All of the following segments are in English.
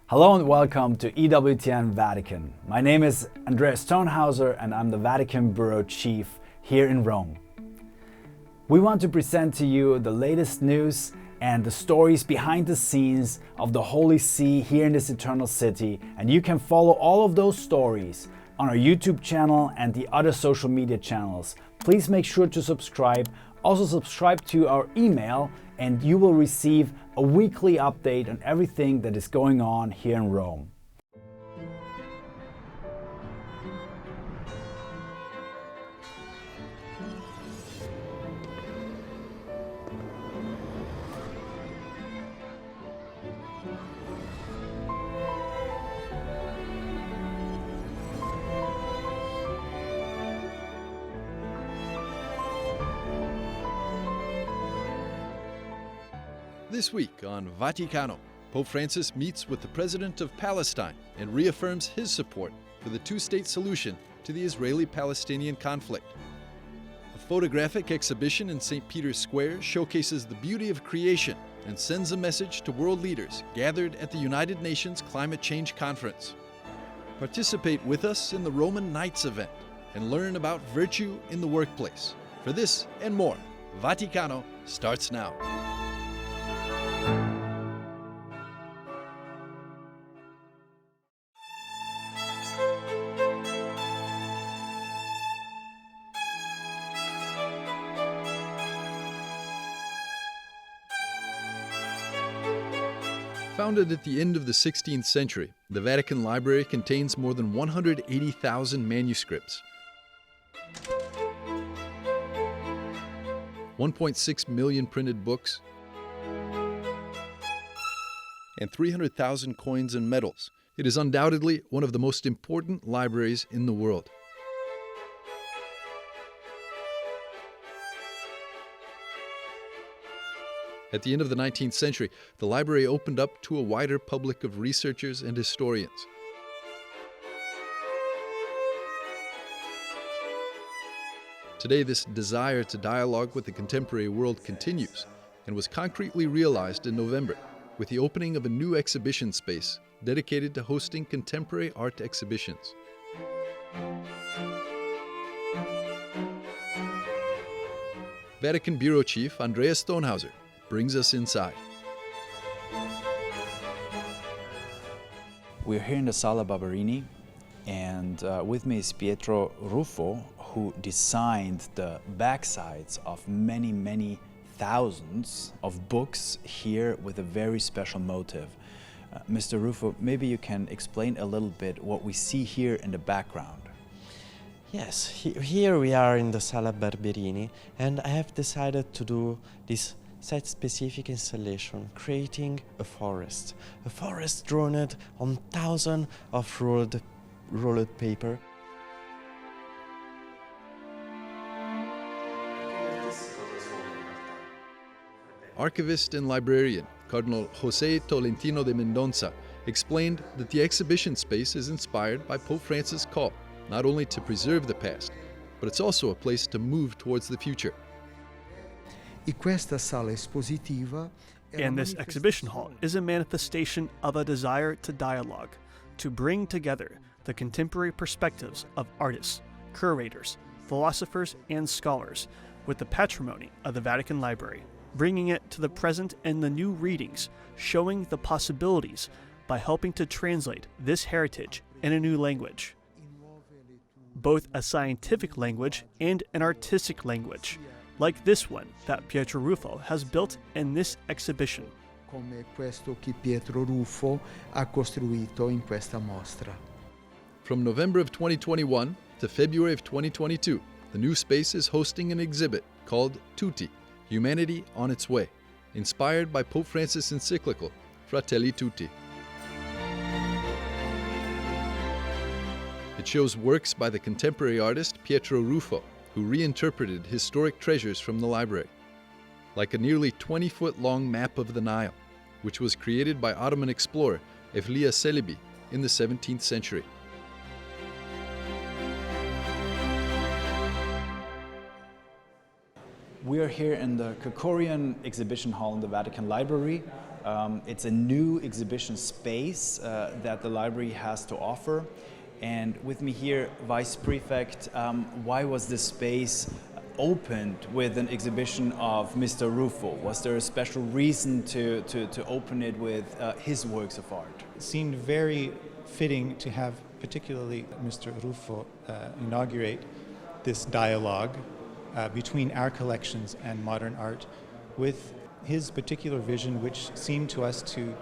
Hello and welcome to EWTN Vatican. My name is Andreas Stonehauser and I'm the Vatican Bureau Chief here in Rome. We want to present to you the latest news and the stories behind the scenes of the Holy See here in this eternal city, and you can follow all of those stories on our YouTube channel and the other social media channels. Please make sure to subscribe. Also subscribe to our email and you will receive a weekly update on everything that is going on here in Rome. This week on Vaticano, Pope Francis meets with the President of Palestine and reaffirms his support for the two-state solution to the Israeli-Palestinian conflict. A photographic exhibition in St. Peter's Square showcases the beauty of creation and sends a message to world leaders gathered at the United Nations Climate Change Conference. Participate with us in the Roman Nights event and learn about virtue in the workplace. For this and more, Vaticano starts now. Founded at the end of the 16th century, the Vatican Library contains more than 180,000 manuscripts, 1.6 million printed books, and 300,000 coins and medals. It is undoubtedly one of the most important libraries in the world. At the end of the 19th century, the library opened up to a wider public of researchers and historians. Today, this desire to dialogue with the contemporary world continues and was concretely realized in November with the opening of a new exhibition space dedicated to hosting contemporary art exhibitions. Vatican Bureau Chief Andreas Stonehauser brings us inside. We're here in the Sala Barberini, and with me is Pietro Ruffo, who designed the backsides of many thousands of books here with a very special motive. Mr. Ruffo, maybe you can explain a little bit what we see here in the background. Yes, here we are in the Sala Barberini, and I have decided to do this site-specific installation, creating a forest drawn on thousands of rolled paper. Archivist and librarian Cardinal José Tolentino de Mendonça explained that the exhibition space is inspired by Pope Francis' call not only to preserve the past, but it's also a place to move towards the future. And this exhibition hall is a manifestation of a desire to dialogue, to bring together the contemporary perspectives of artists, curators, philosophers, and scholars with the patrimony of the Vatican Library, bringing it to the present and the new readings, showing the possibilities by helping to translate this heritage in a new language, both a scientific language and an artistic language, like this one that Pietro Ruffo has built in this exhibition. Come questo che Pietro Ruffo ha costruito in questa mostra. From November of 2021 to February of 2022, the new space is hosting an exhibit called Tutti, Humanity on its Way, inspired by Pope Francis' encyclical, Fratelli Tutti. It shows works by the contemporary artist Pietro Ruffo, who reinterpreted historic treasures from the library, like a nearly 20-foot-long map of the Nile, which was created by Ottoman explorer Evliya Çelebi in the 17th century. We are here in the Kokorian exhibition hall in the Vatican Library, It's a new exhibition space that the library has to offer. And with me here, Vice Prefect, why was this space opened with an exhibition of Mr. Rufo? Was there a special reason to open it with his works of art? It seemed very fitting to have particularly Mr. Rufo inaugurate this dialogue between our collections and modern art with his particular vision, which seemed to us to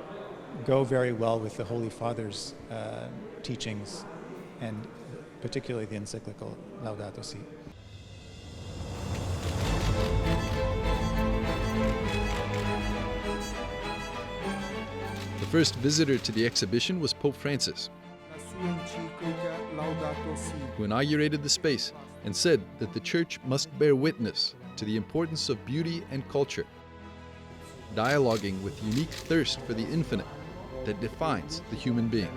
go very well with the Holy Father's teachings, and particularly the encyclical Laudato Si. The first visitor to the exhibition was Pope Francis, who inaugurated the space and said that the Church must bear witness to the importance of beauty and culture, dialoguing with unique thirst for the infinite that defines the human being.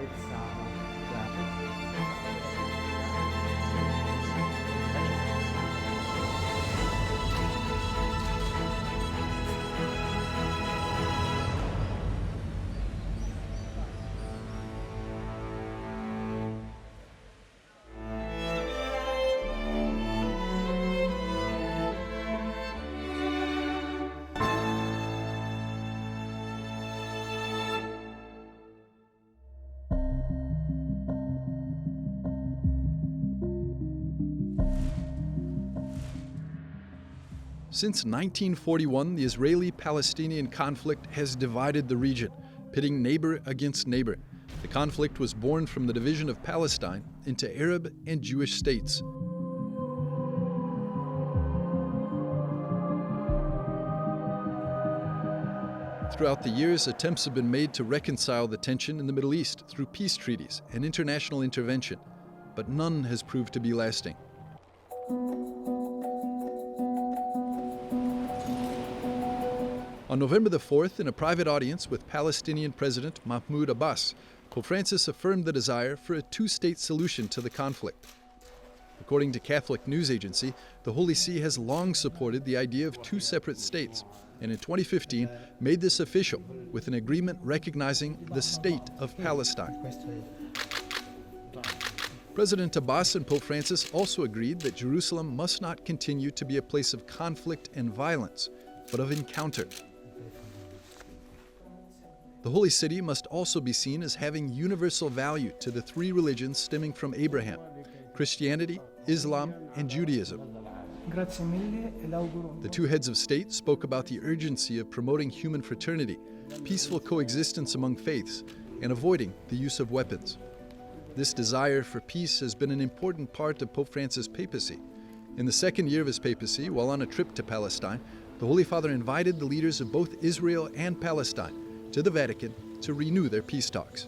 Since 1941, the Israeli-Palestinian conflict has divided the region, pitting neighbor against neighbor. The conflict was born from the division of Palestine into Arab and Jewish states. Throughout the years, attempts have been made to reconcile the tension in the Middle East through peace treaties and international intervention, but none has proved to be lasting. On November the 4th, in a private audience with Palestinian President Mahmoud Abbas, Pope Francis affirmed the desire for a two-state solution to the conflict. According to Catholic news agency, the Holy See has long supported the idea of two separate states, and in 2015 made this official with an agreement recognizing the State of Palestine. President Abbas and Pope Francis also agreed that Jerusalem must not continue to be a place of conflict and violence, but of encounter. The Holy City must also be seen as having universal value to the three religions stemming from Abraham: Christianity, Islam, and Judaism. The two heads of state spoke about the urgency of promoting human fraternity, peaceful coexistence among faiths, and avoiding the use of weapons. This desire for peace has been an important part of Pope Francis' papacy. In the second year of his papacy, while on a trip to Palestine, the Holy Father invited the leaders of both Israel and Palestine to the Vatican to renew their peace talks.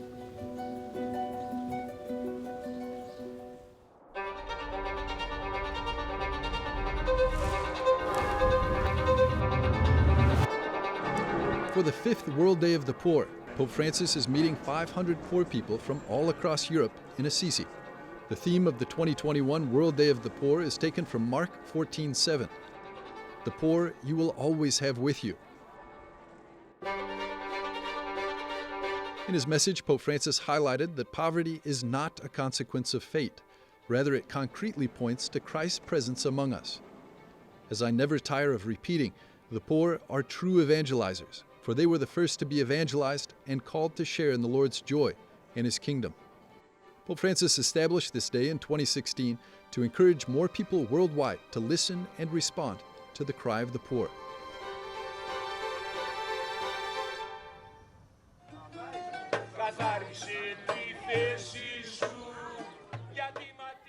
For the 5th World Day of the Poor, Pope Francis is meeting 500 poor people from all across Europe in Assisi. The theme of the 2021 World Day of the Poor is taken from Mark 14:7. The poor you will always have with you. In his message, Pope Francis highlighted that poverty is not a consequence of fate. Rather, it concretely points to Christ's presence among us. As I never tire of repeating, the poor are true evangelizers, for they were the first to be evangelized and called to share in the Lord's joy and His kingdom. Pope Francis established this day in 2016 to encourage more people worldwide to listen and respond to the cry of the poor.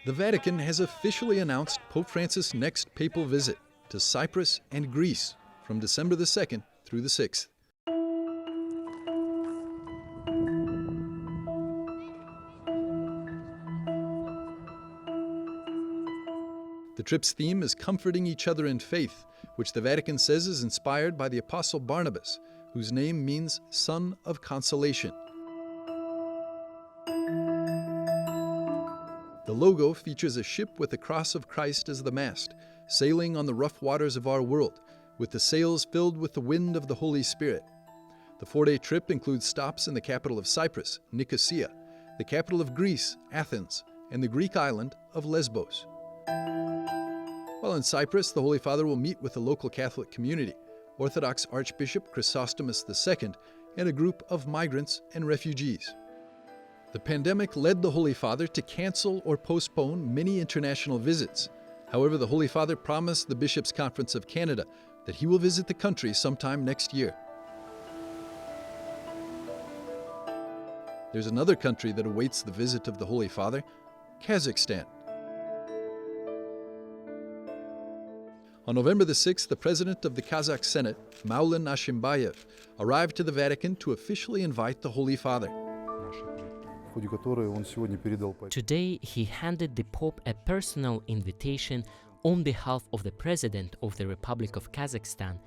The Vatican has officially announced Pope Francis' next papal visit to Cyprus and Greece from December the 2nd through the 6th. The trip's theme is comforting each other in faith, which the Vatican says is inspired by the Apostle Barnabas, whose name means son of consolation. The logo features a ship with the cross of Christ as the mast, sailing on the rough waters of our world, with the sails filled with the wind of the Holy Spirit. The 4-day trip includes stops in the capital of Cyprus, Nicosia, the capital of Greece, Athens, and the Greek island of Lesbos. While in Cyprus, the Holy Father will meet with the local Catholic community, Orthodox Archbishop Chrysostomus II, and a group of migrants and refugees. The pandemic led the Holy Father to cancel or postpone many international visits. However, the Holy Father promised the Bishops' Conference of Canada that he will visit the country sometime next year. There's another country that awaits the visit of the Holy Father, Kazakhstan. On November the 6th, the president of the Kazakh Senate, Maulen Ashimbayev, arrived to the Vatican to officially invite the Holy Father. Today, he handed the Pope a personal invitation on behalf of the President of the Republic of Kazakhstan,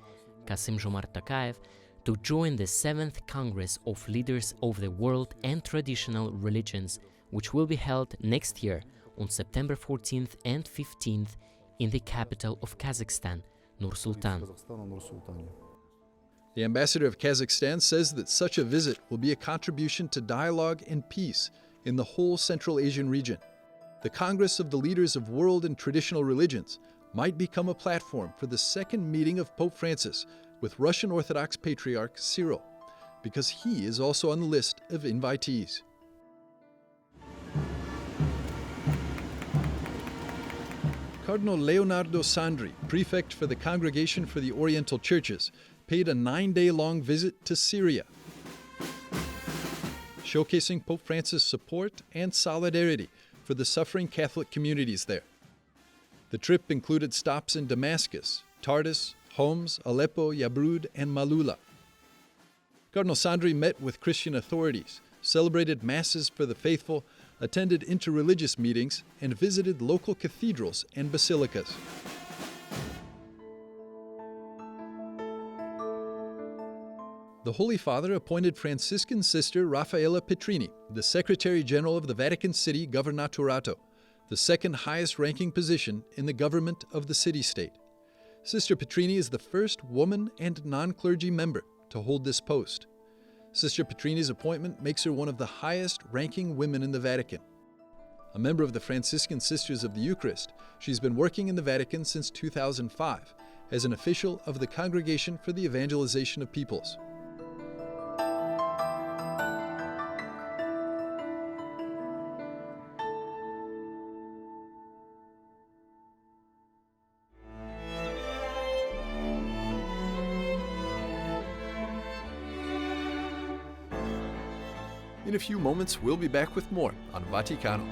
Kassym-Jomart Tokayev, to join the 7th Congress of Leaders of the World and Traditional Religions, which will be held next year on September 14th and 15th in the capital of Kazakhstan, Nur-Sultan. The ambassador of Kazakhstan says that such a visit will be a contribution to dialogue and peace in the whole Central Asian region. The Congress of the Leaders of World and Traditional Religions might become a platform for the second meeting of Pope Francis with Russian Orthodox Patriarch Cyril, because he is also on the list of invitees. Cardinal Leonardo Sandri, prefect for the Congregation for the Oriental Churches, paid a 9-day-long visit to Syria, showcasing Pope Francis' support and solidarity for the suffering Catholic communities there. The trip included stops in Damascus, Tartus, Homs, Aleppo, Yabrud, and Malula. Cardinal Sandri met with Christian authorities, celebrated masses for the faithful, attended interreligious meetings, and visited local cathedrals and basilicas. The Holy Father appointed Franciscan Sister Raffaella Petrini, the Secretary General of the Vatican City Governaturato, the second highest ranking position in the government of the city-state. Sister Petrini is the first woman and non-clergy member to hold this post. Sister Petrini's appointment makes her one of the highest-ranking women in the Vatican. A member of the Franciscan Sisters of the Eucharist, she's been working in the Vatican since 2005 as an official of the Congregation for the Evangelization of Peoples. In a few moments, we'll be back with more on Vaticano.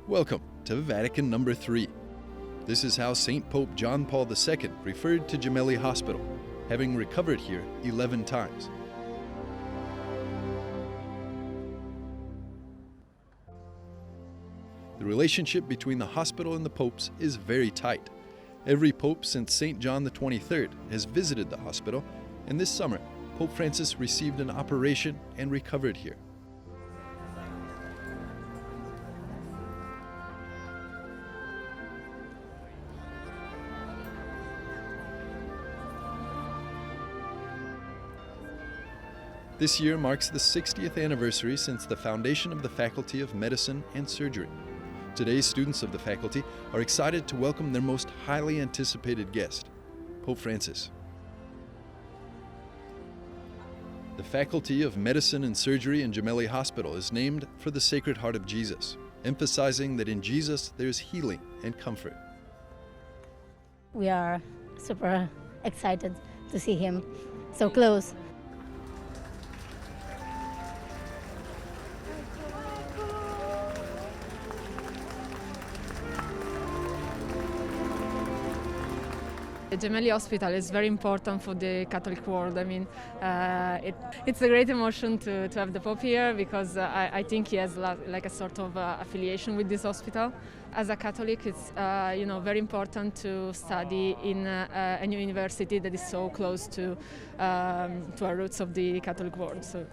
Welcome to Vatican number 3. This is how St. Pope John Paul II referred to Gemelli Hospital, having recovered here 11 times. The relationship between the hospital and the popes is very tight. Every pope since St. John the 23rd has visited the hospital, and this summer, Pope Francis received an operation and recovered here. This year marks the 60th anniversary since the foundation of the Faculty of Medicine and Surgery. Today's students of the faculty are excited to welcome their most highly anticipated guest, Pope Francis. The Faculty of Medicine and Surgery in Gemelli Hospital is named for the Sacred Heart of Jesus, emphasizing that in Jesus there's healing and comfort. We are super excited to see him so close. The Gemelli Hospital is very important for the Catholic world. I mean, it's a great emotion to have the Pope here because I think he has like a sort of affiliation with this hospital. As a Catholic, it's very important to study in a new university that is so close to our roots of the Catholic world. So.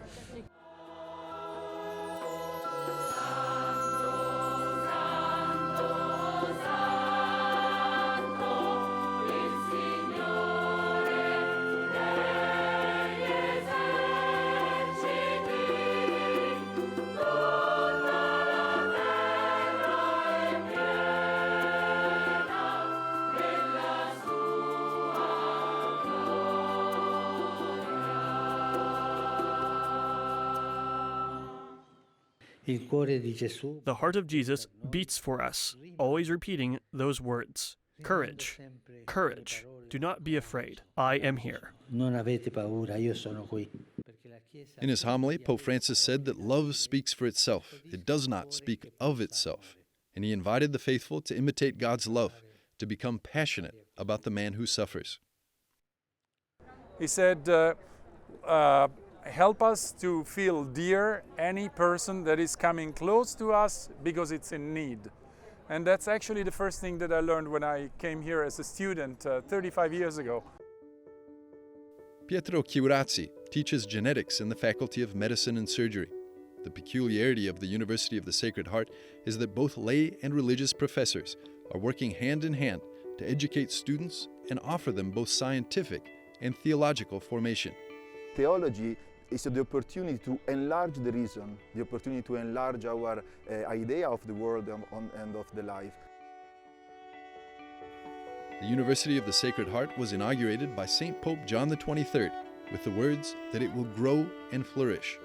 The heart of Jesus beats for us, always repeating those words. Courage, courage, do not be afraid, I am here. In his homily, Pope Francis said that love speaks for itself. It does not speak of itself. And he invited the faithful to imitate God's love, to become passionate about the man who suffers. He said, help us to feel dear any person that is coming close to us because it's in need. And that's actually the first thing that I learned when I came here as a student 35 years ago. Pietro Chiurazzi teaches genetics in the Faculty of Medicine and Surgery. The peculiarity of the University of the Sacred Heart is that both lay and religious professors are working hand in hand to educate students and offer them both scientific and theological formation. Theology is the opportunity to enlarge the reason, the opportunity to enlarge our idea of the world and of the life. The University of the Sacred Heart was inaugurated by St. Pope John XXIII with the words that it will grow and flourish.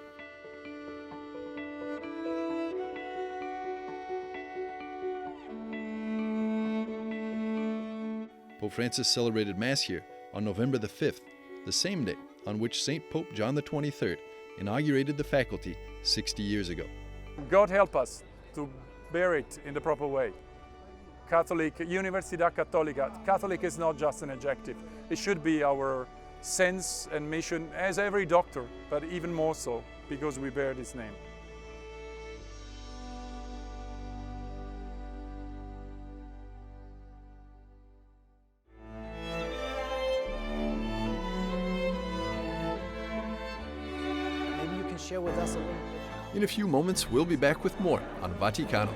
Pope Francis celebrated Mass here on November the 5th, the same day on which St. Pope John XXIII inaugurated the faculty 60 years ago. God help us to bear it in the proper way. Catholic, Universidad Católica, Catholic is not just an adjective. It should be our sense and mission as every doctor, but even more so because we bear this name. Share with us a little bit. In a few moments, we'll be back with more on Vaticano.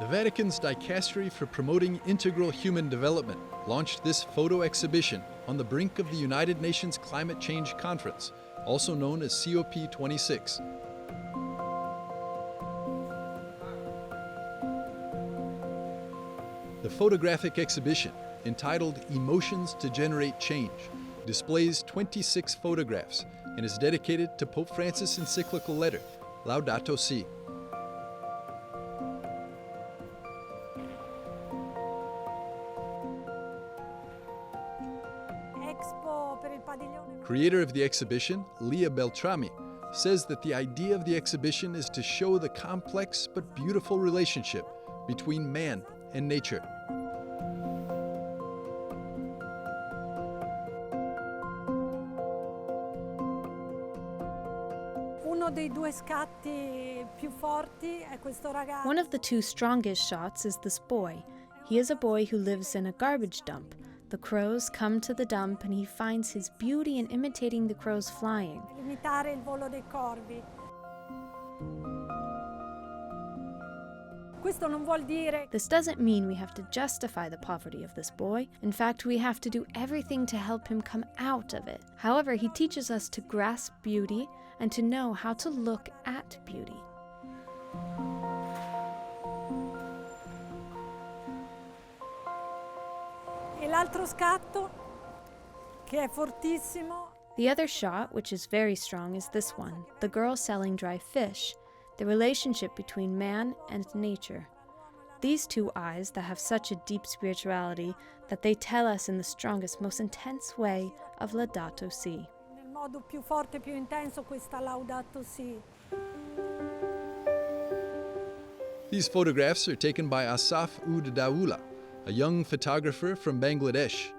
The Vatican's Dicastery for Promoting Integral Human Development launched this photo exhibition on the brink of the United Nations Climate Change Conference, also known as COP26. The photographic exhibition, entitled Emotions to Generate Change, displays 26 photographs and is dedicated to Pope Francis' encyclical letter, Laudato Si. Creator of the exhibition, Leah Beltrami, says that the idea of the exhibition is to show the complex but beautiful relationship between man and nature. One of the two strongest shots is this boy. He is a boy who lives in a garbage dump. The crows come to the dump and he finds his beauty in imitating the crows flying. This doesn't mean we have to justify the poverty of this boy. In fact, we have to do everything to help him come out of it. However, he teaches us to grasp beauty and to know how to look at beauty. l'altro scatto, che è fortissimo. The other shot, which is very strong, is this one, the girl selling dry fish, the relationship between man and nature. These two eyes that have such a deep spirituality that they tell us in the strongest, most intense way of Laudato Si. Nel modo più forte, più intenso, questa Laudato Si. These photographs are taken by Asaf Ud Daoula, a young photographer from Bangladesh.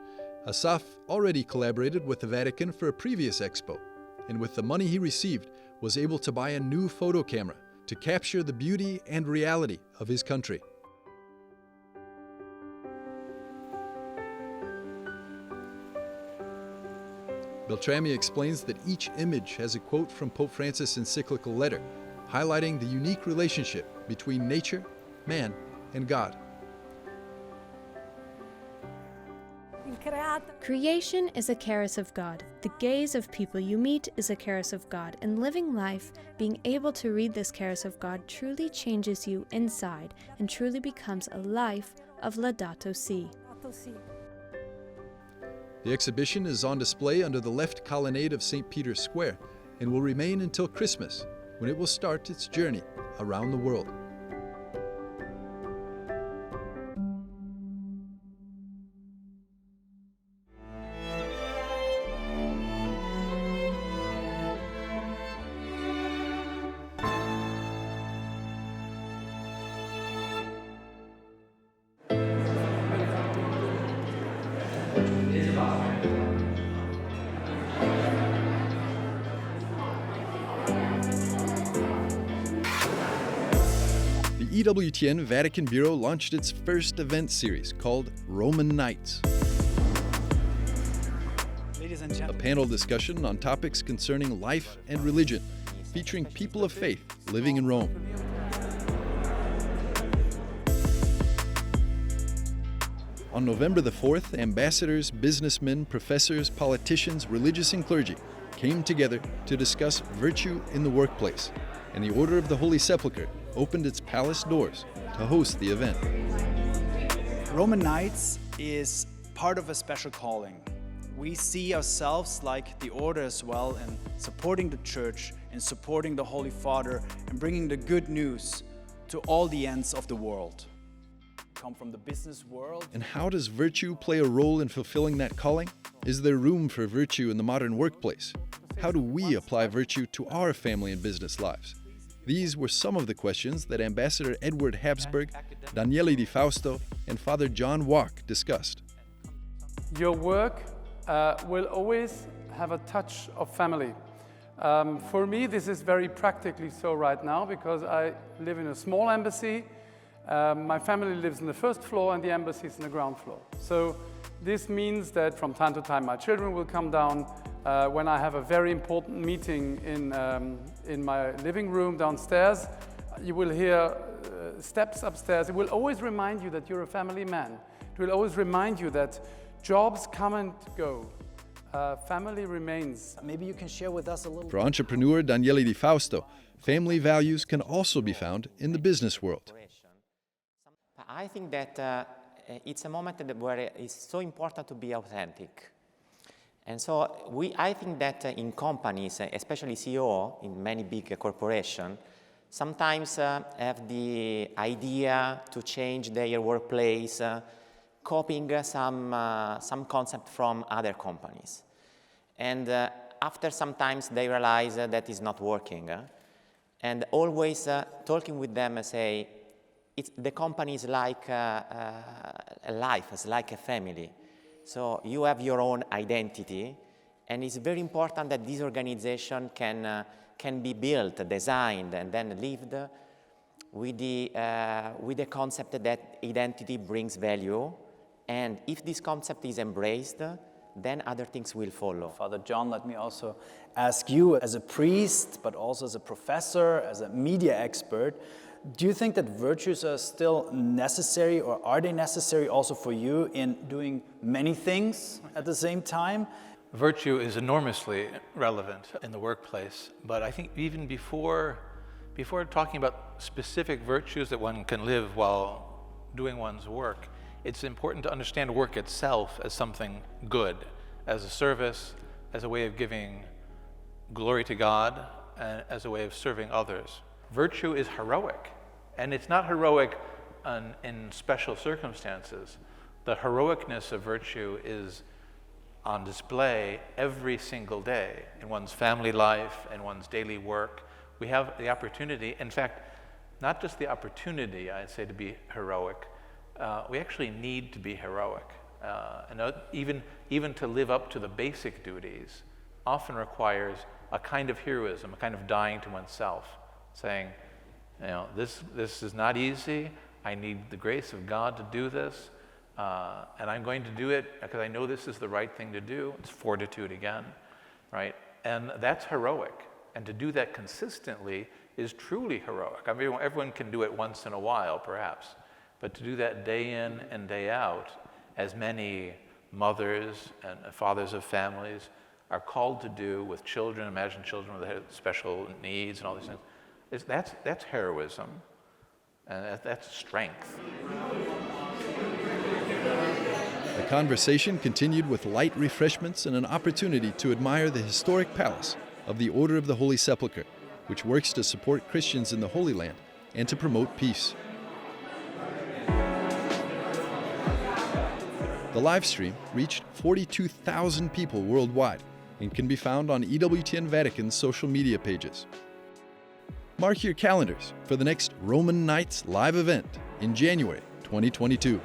Asaf already collaborated with the Vatican for a previous expo, and with the money he received, was able to buy a new photo camera to capture the beauty and reality of his country. Beltrami explains that each image has a quote from Pope Francis' encyclical letter, highlighting the unique relationship between nature, man, and God. Creation is a charis of God. The gaze of people you meet is a charis of God. And living life, being able to read this charis of God truly changes you inside and truly becomes a life of Laudato Si. The exhibition is on display under the left colonnade of St. Peter's Square and will remain until Christmas, when it will start its journey around the world. The EWTN Vatican Bureau launched its first event series called Roman Nights. Ladies and A gentlemen, panel discussion on topics concerning life and religion, featuring people of faith living in Rome. On November the 4th, ambassadors, businessmen, professors, politicians, religious and clergy came together to discuss virtue in the workplace, and the Order of the Holy Sepulchre opened its palace doors to host the event. Roman Nights is part of a special calling. We see ourselves like the order as well in supporting the church, in supporting the Holy Father, and bringing the good news to all the ends of the world. Come from the business world. And how does virtue play a role in fulfilling that calling? Is there room for virtue in the modern workplace? How do we apply virtue to our family and business lives? These were some of the questions that Ambassador Edward Habsburg, Daniele Di Fausto, and Father John Walk discussed. Your work will always have a touch of family. For me, this is very practically so right now because I live in a small embassy. My family lives in the first floor and the embassy is in the ground floor. So this means that from time to time my children will come down. When I have a very important meeting in my living room downstairs, you will hear steps upstairs. It will always remind you that you're a family man. It will always remind you that jobs come and go. Family remains. maybe you can share with us a little. For entrepreneur Daniele Di Fausto, family values can also be found in the business world. I think that it's a moment where it's so important to be authentic. And so I think that in companies, especially CEO in many big corporations, sometimes have the idea to change their workplace, copying some concept from other companies. And after sometimes they realize that is not working. And always talking with them and say, the company is like a life, it's like a family. So you have your own identity, and it's very important that this organization can be built, designed, and then lived with the concept that identity brings value. And if this concept is embraced, then other things will follow. Father John, let me also ask you, as a priest, but also as a professor, as a media expert, do you think that virtues are still necessary, or are they necessary also for you in doing many things at the same time? Virtue is enormously relevant in the workplace, but I think even before talking about specific virtues that one can live while doing one's work, it's important to understand work itself as something good, as a service, as a way of giving glory to God, and as a way of serving others. Virtue is heroic, and it's not heroic in special circumstances. The heroicness of virtue is on display every single day in one's family life and one's daily work. We have the opportunity, in fact, not just the opportunity, I'd say, to be heroic. We actually need to be heroic. And even to live up to the basic duties often requires a kind of heroism, a kind of dying to oneself, saying, you know, this is not easy. I need the grace of God to do this, and I'm going to do it because I know this is the right thing to do. It's fortitude again, right? And that's heroic. And to do that consistently is truly heroic. I mean, everyone can do it once in a while, perhaps, but to do that day in and day out, as many mothers and fathers of families are called to do with children, imagine children with special needs and all these things, that's heroism, and that's strength. The conversation continued with light refreshments and an opportunity to admire the historic palace of the Order of the Holy Sepulchre, which works to support Christians in the Holy Land and to promote peace. The live stream reached 42,000 people worldwide and can be found on EWTN Vatican's social media pages. Mark your calendars for the next Roman Nights live event in January 2022.